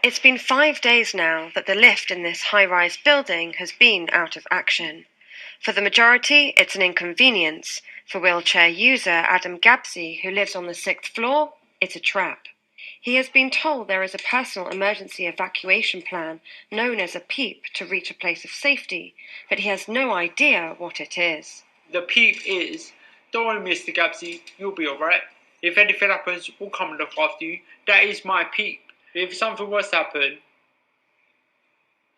It's been 5 days now that the lift in this high-rise building has been out of action. For the majority, it's an inconvenience. For wheelchair user Adam Gabsy, who lives on the 6th floor, it's a trap. He has been told there is a personal emergency evacuation plan, known as a PEEP, to reach a place of safety, but he has no idea what it is. The PEEP is, don't worry Mr. Gabsy, you'll be alright. If anything happens, we'll come and look after you. That is my PEEP. If something was to happen,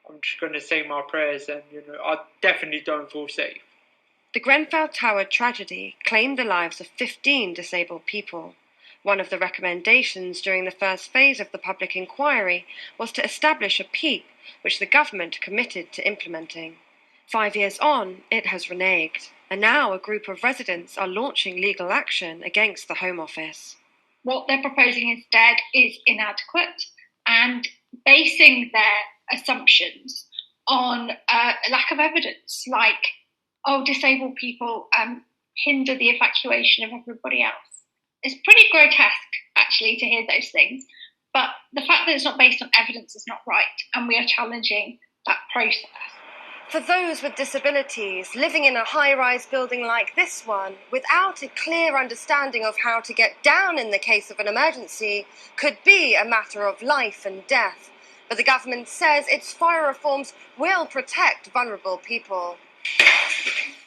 I'm just going to say my prayers and, I definitely don't feel safe. The Grenfell Tower tragedy claimed the lives of 15 disabled people. One of the recommendations during the first phase of the public inquiry was to establish a PEEP, which the government committed to implementing. 5 years on, it has reneged, and now a group of residents are launching legal action against the Home Office. What they're proposing instead is inadequate and basing their assumptions on a lack of evidence, like, disabled people hinder the evacuation of everybody else. It's pretty grotesque, actually, to hear those things, but the fact that it's not based on evidence is not right, and we are challenging that process. For those with disabilities living in a high-rise building like this one, without a clear understanding of how to get down in the case of an emergency, could be a matter of life and death. But the government says its fire reforms will protect vulnerable people.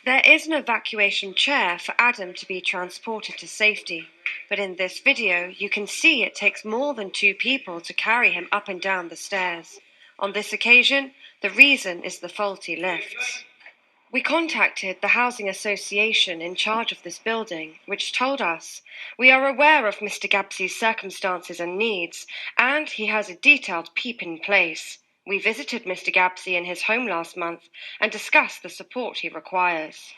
There is an evacuation chair for Adam to be transported to safety, but in this video you can see it takes more than 2 people to carry him up and down the stairs. On this occasion, the reason is the faulty lifts. We contacted the housing association in charge of this building, which told us, "We are aware of Mr. Gabsy's circumstances and needs, and he has a detailed PEEP in place. We visited Mr. Gabsy in his home last month and discussed the support he requires."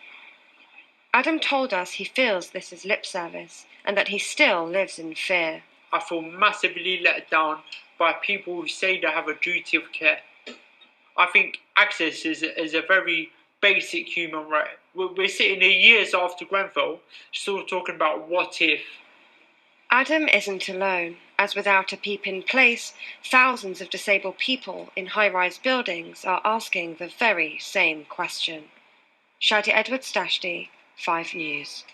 Adam told us he feels this is lip service and that he still lives in fear. I feel massively let down by people who say they have a duty of care. I think access is a very basic human right. We're sitting here years after Grenfell, still talking about what if. Adam isn't alone, as without a PEEP in place, thousands of disabled people in high-rise buildings are asking the very same question. Shadia Edwards-Dashti, 5 News.